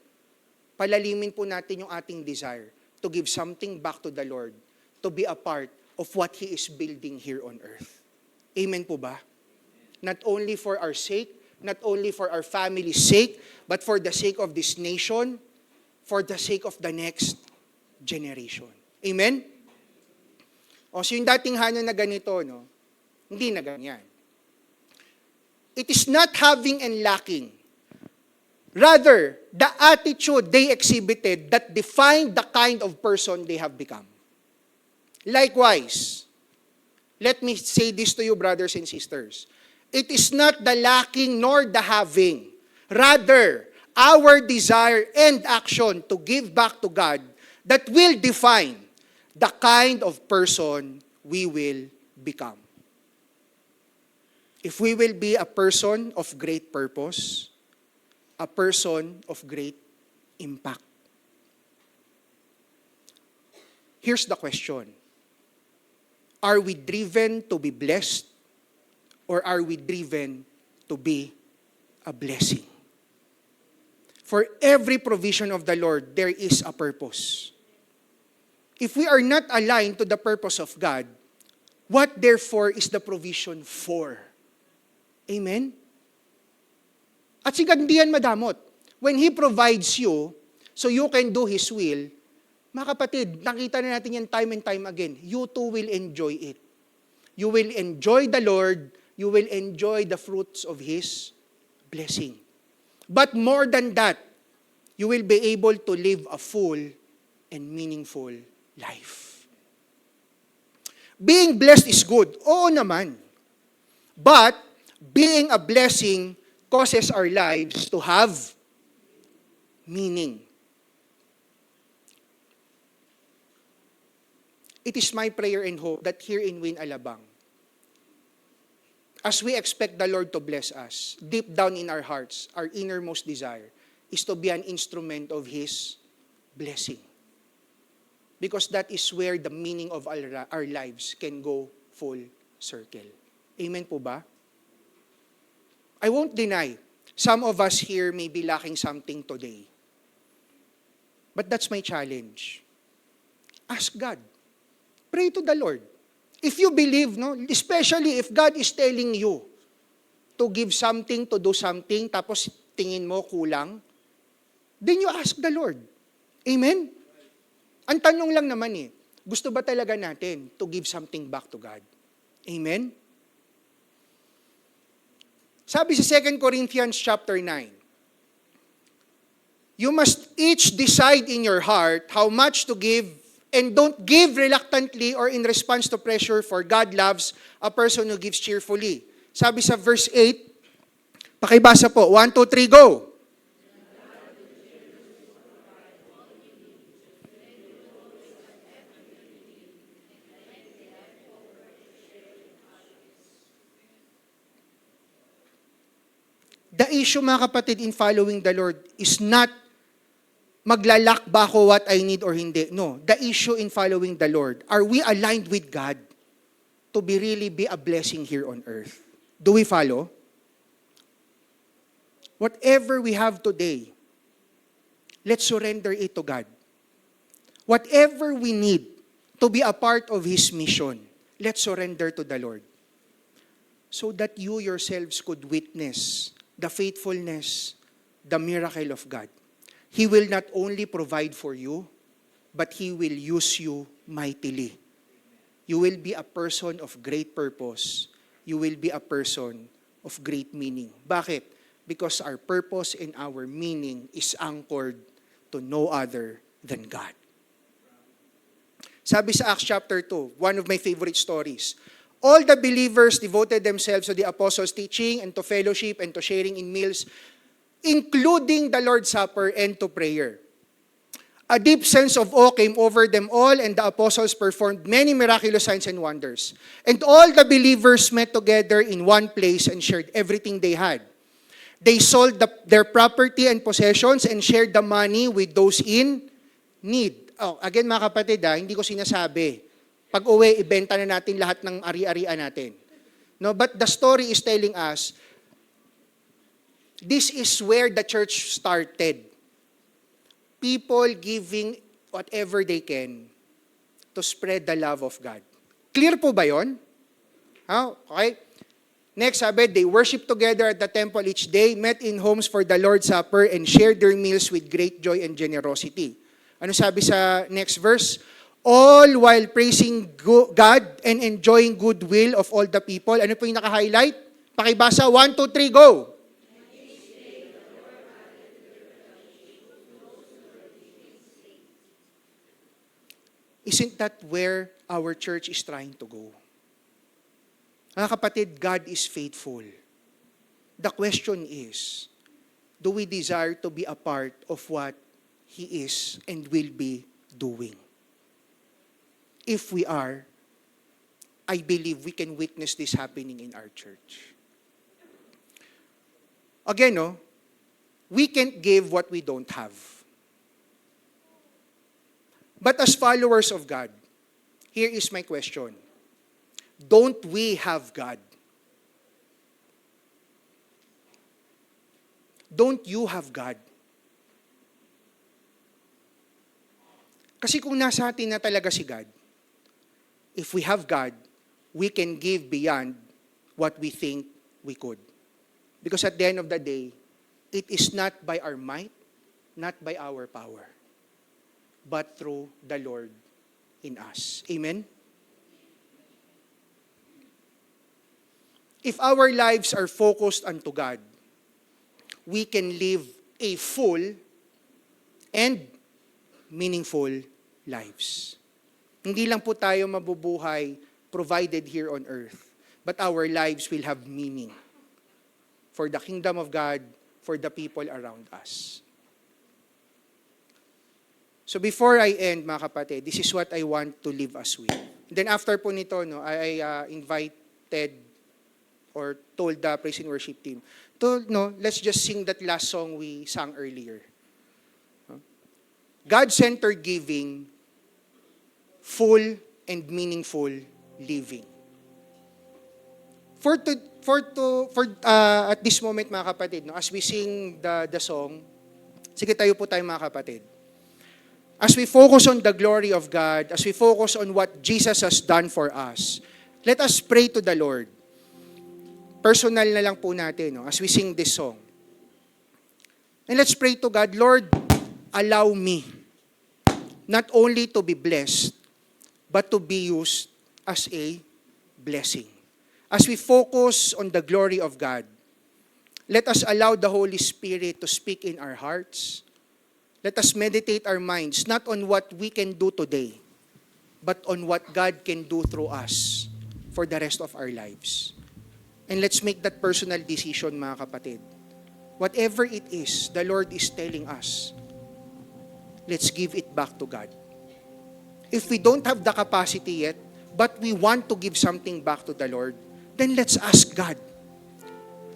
Palalimin po natin yung ating desire to give something back to the Lord, to be a part of what He is building here on earth. Amen po ba? Not only for our sake, not only for our family's sake, but for the sake of this nation, for the sake of the next generation. Amen? O so yung dating Hannah na ganito, hindi na ganyan. It is not having and lacking. Rather, the attitude they exhibited that defined the kind of person they have become. Likewise, let me say this to you, brothers and sisters. It is not the lacking nor the having. Rather, our desire and action to give back to God that will define the kind of person we will become. If we will be a person of great purpose, a person of great impact. Here's the question. Are we driven to be blessed, or are we driven to be a blessing? For every provision of the Lord, there is a purpose. If we are not aligned to the purpose of God, what therefore is the provision for? Amen? At si God hindi yan madamot. When He provides you, so you can do His will, mga kapatid, nakita na natin yan time and time again, you too will enjoy it. You will enjoy the Lord, you will enjoy the fruits of His blessing. But more than that, you will be able to live a full and meaningful life. Being blessed is good. Oo naman. But being a blessing causes our lives to have meaning. It is my prayer and hope that here in Win Alabang, as we expect the Lord to bless us, deep down in our hearts, our innermost desire is to be an instrument of His blessing. Because that is where the meaning of our lives can go full circle. Amen po ba? I won't deny, some of us here may be lacking something today. But that's my challenge. Ask God. Pray to the Lord. If you believe, no, especially if God is telling you to give something, to do something, tapos tingin mo kulang, then you ask the Lord. Amen? Ang tanong lang naman gusto ba talaga natin to give something back to God? Amen? Sabi sa 2 Corinthians chapter 9, you must each decide in your heart how much to give, and don't give reluctantly or in response to pressure, for God loves a person who gives cheerfully. Sabi sa verse 8, pakibasa po, 1, 2, 3, go! The issue, mga kapatid, in following the Lord is not maglalak ba ako what I need or hindi. No. The issue in following the Lord, are we aligned with God to really be a blessing here on earth? Do we follow? Whatever we have today, let's surrender it to God. Whatever we need to be a part of His mission, let's surrender to the Lord. So that you yourselves could witness the faithfulness, the miracle of God. He will not only provide for you, but He will use you mightily. You will be a person of great purpose. You will be a person of great meaning. Bakit? Because our purpose and our meaning is anchored to no other than God. Sabi sa Acts chapter 2, one of my favorite stories, all the believers devoted themselves to the apostles' teaching and to fellowship and to sharing in meals, including the Lord's Supper and to prayer. A deep sense of awe came over them all, and the apostles performed many miraculous signs and wonders. And all the believers met together in one place and shared everything they had. They sold their property and possessions and shared the money with those in need. Oh, again mga kapatid, hindi ko sinasabi, pag uwi, ibenta na natin lahat ng ari-arian natin. No, but the story is telling us, this is where the church started. People giving whatever they can to spread the love of God. Clear po ba yun? Okay. Next, sabi, they worship together at the temple each day, met in homes for the Lord's Supper, and shared their meals with great joy and generosity. Ano sabi sa next verse? All while praising God and enjoying goodwill of all the people. Ano po yung naka-highlight? Pakibasa, 1, 2, 3, go! Isn't that where our church is trying to go? Mga kapatid, God is faithful. The question is, do we desire to be a part of what He is and will be doing? If we are, I believe we can witness this happening in our church. Again, we can't give what we don't have. But as followers of God, here is my question. Don't we have God? Don't you have God? Kasi kung nasa atin na talaga si God, if we have God, we can give beyond what we think we could. Because at the end of the day, it is not by our might, not by our power, but through the Lord in us. Amen? If our lives are focused unto God, we can live a full and meaningful lives. Hindi lang po tayo mabubuhay provided here on earth, but our lives will have meaning for the kingdom of God, for the people around us. So before I end, mga kapatid, this is what I want to leave us with. Then after po nito, I invited or told the praise and worship team to, let's just sing that last song we sang earlier. God-centered giving, full and meaningful living. At this moment, mga kapatid, as we sing the song, sige tayo po tayo, mga kapatid. As we focus on the glory of God, as we focus on what Jesus has done for us, let us pray to the Lord. Personal na lang po natin, as we sing this song. And let's pray to God, Lord, allow me not only to be blessed, but to be used as a blessing. As we focus on the glory of God, let us allow the Holy Spirit to speak in our hearts. Let us meditate our minds not on what we can do today, but on what God can do through us for the rest of our lives. And let's make that personal decision, mga kapatid. Whatever it is, the Lord is telling us, let's give it back to God. If we don't have the capacity yet, but we want to give something back to the Lord, then let's ask God.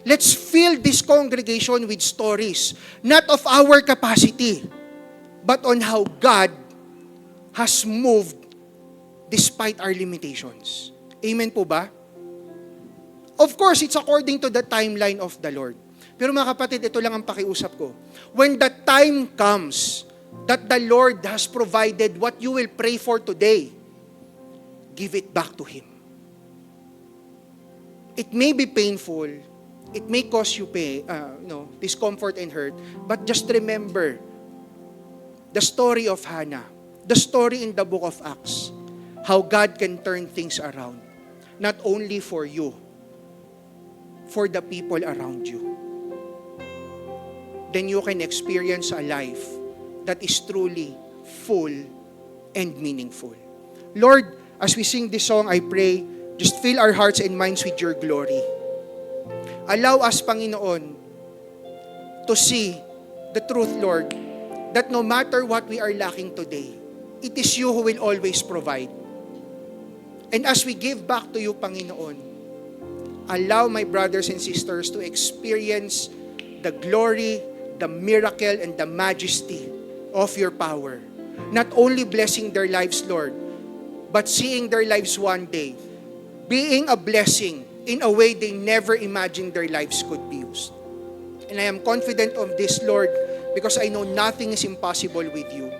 Let's fill this congregation with stories, not of our capacity, but on how God has moved despite our limitations. Amen po ba? Of course, it's according to the timeline of the Lord. Pero mga kapatid, ito lang ang pakiusap ko. When the time comes that the Lord has provided what you will pray for today, give it back to Him. It may be painful, it may cause you discomfort and hurt, but just remember the story of Hannah, the story in the book of Acts, how God can turn things around, not only for you, for the people around you. Then you can experience a life that is truly full and meaningful. Lord, as we sing this song, I pray, just fill our hearts and minds with your glory. Allow us, Panginoon, to see the truth, Lord, that no matter what we are lacking today, it is you who will always provide. And as we give back to you, Panginoon, allow my brothers and sisters to experience the glory, the miracle, and the majesty of your power. Not only blessing their lives, Lord, but seeing their lives one day being a blessing in a way they never imagined their lives could be used. And I am confident of this, Lord, because I know nothing is impossible with you.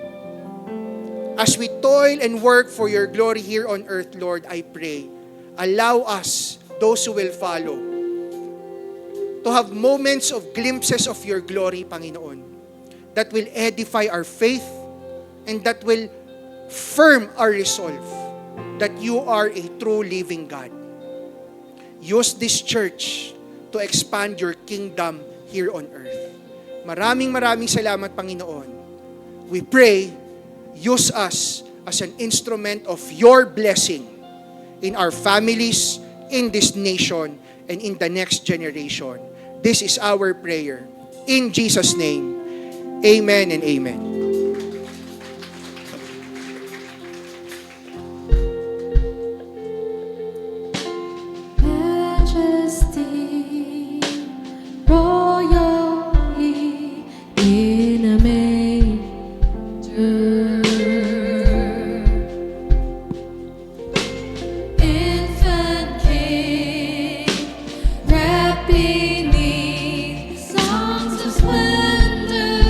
As we toil and work for your glory here on earth, Lord, I pray, allow us, those who will follow, to have moments of glimpses of your glory, Panginoon, that will edify our faith and that will firm our resolve that you are a true living God. Use this church to expand your kingdom here on earth. Maraming salamat, Panginoon. We pray, use us as an instrument of your blessing in our families, in this nation, and in the next generation. This is our prayer. In Jesus' name, amen and amen. Majesty, royalty in a manger. Infant King, wrapped beneath songs of splendor.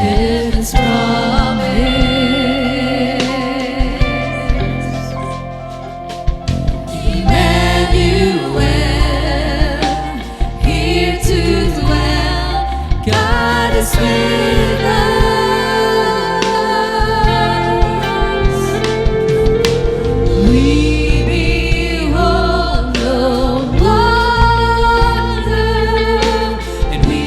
heaven's promise. Emmanuel, here to dwell, God is with us. We behold the wonder, and we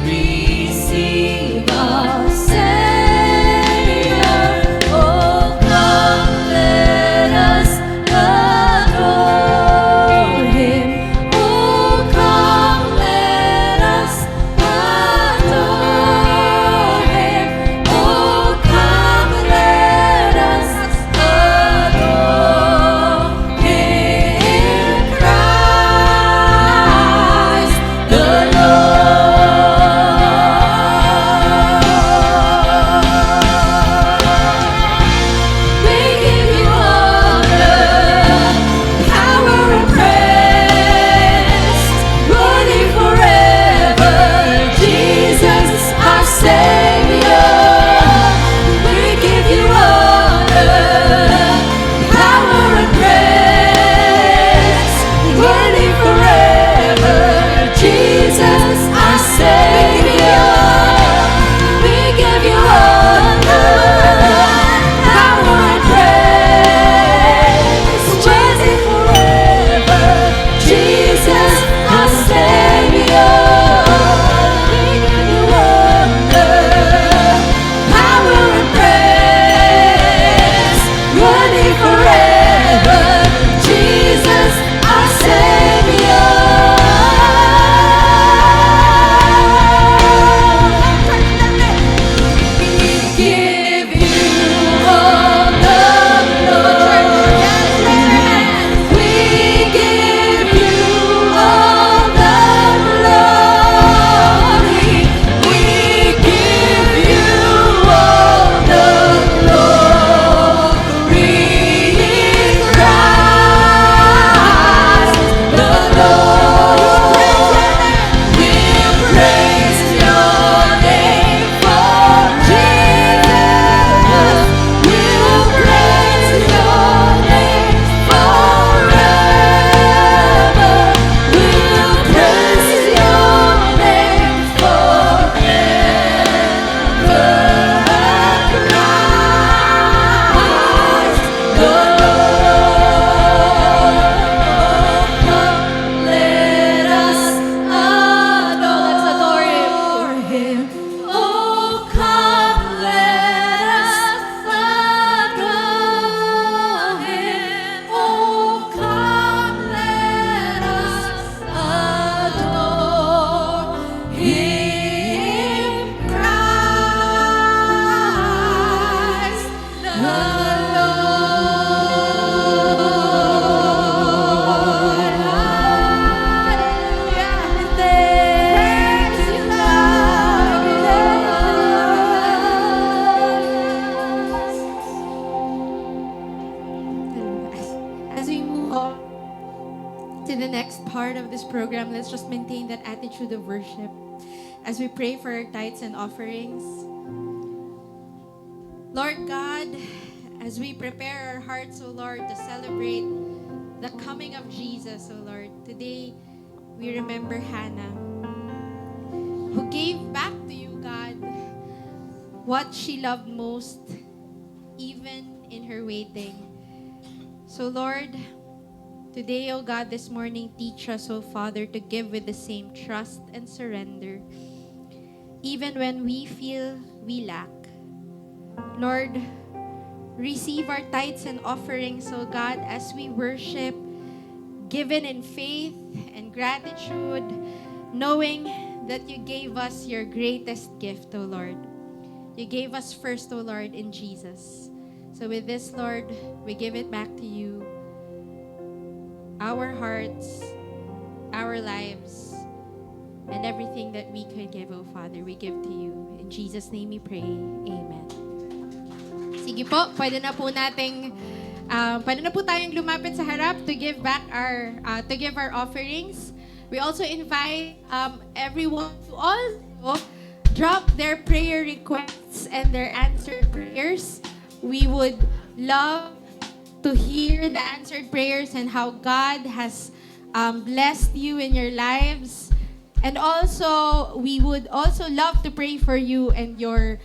receive our Savior. Oh, come, let us adore Him. Oh, come, let us adore Him. Oh, come, let us adore Him, Christ the Lord. We give you honor, power and praise, worthy forever, Jesus our Savior. We give you honor, power and praise, worthy forever, Jesus our Savior. We give you honor, power and praise, worthy forever, Jesus our Savior. We give you honor, power and praise, worthy forever, Jesus our Savior. We give you all the glory. We give you all the glory. We give you all the glory, Christ the Lord. We'll praise your name for Jesus. We'll praise your name forever. We'll praise your name forever. Christ the Lord. Let us adore Him. Oh, come, let us adore Him. Oh, come, let us adore Him, Christ the Lord. Hallelujah. Praise you, Lord. As we move on to the next part of this program, let's just maintain that attitude of worship as we pray for our tithes and offerings. Lord God, as we prepare our hearts, O Lord, to celebrate the coming of Jesus, O Lord, today we remember Hannah, who gave back to you, God, what she loved most, even in her waiting. So, Lord, today, O God, this morning, teach us, O Father, to give with the same trust and surrender, even when we feel we lack. Lord, receive our tithes and offerings, O God, as we worship, given in faith and gratitude, knowing that you gave us your greatest gift, O Lord. You gave us first, O Lord, in Jesus. So with this, Lord, we give it back to you. Our hearts, our lives, and everything that we could give, O Father, we give to you. In Jesus' name we pray. Amen. Sige po, pwede na po tayong lumapit sa harap to give back our offerings. We also invite everyone to also drop their prayer requests and their answered prayers. We would love to hear the answered prayers and how God has blessed you in your lives. And also, we would also love to pray for you and your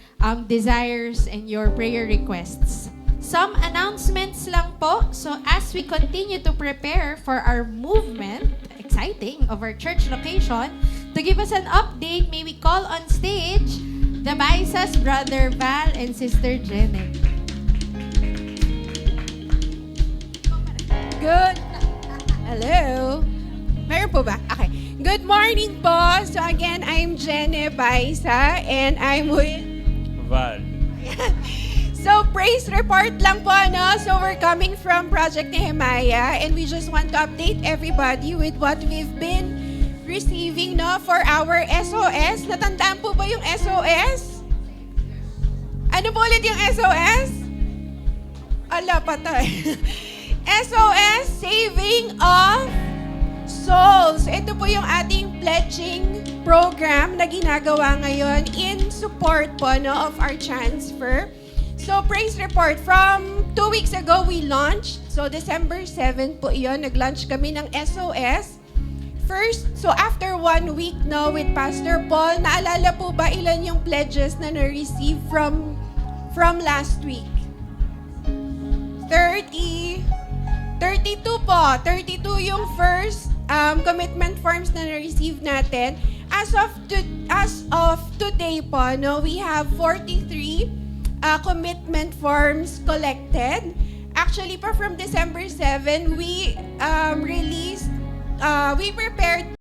desires and your prayer requests. Some announcements lang po. So as we continue to prepare for our movement, exciting, of our church location, to give us an update, may we call on stage the Baisas, Brother Val and Sister Janet. Good. Hello. Meron po ba? Okay. Good morning po. So again, I'm Jenny Baisa and I'm with... Val. So praise report lang po, no? So we're coming from Project Nehemiah and we just want to update everybody with what we've been receiving, no? For our SOS. Natandaan po ba yung SOS? Ano po ulit yung SOS? Ala, patay. SOS, Saving of Souls. Ito po yung ating pledging program na ginagawa ngayon in support po, no, of our transfer. So, praise report. From 2 weeks ago, we launched. So, December 7 po yun. Nag-launch kami ng SOS. First, so after 1 week, no, with Pastor Paul, naalala po ba ilan yung pledges na na-receive from last week? 32 po. 32 yung first commitment forms na na-receive natin. As of today po, no, we have 43 commitment forms collected. Actually po, from December 7, we prepared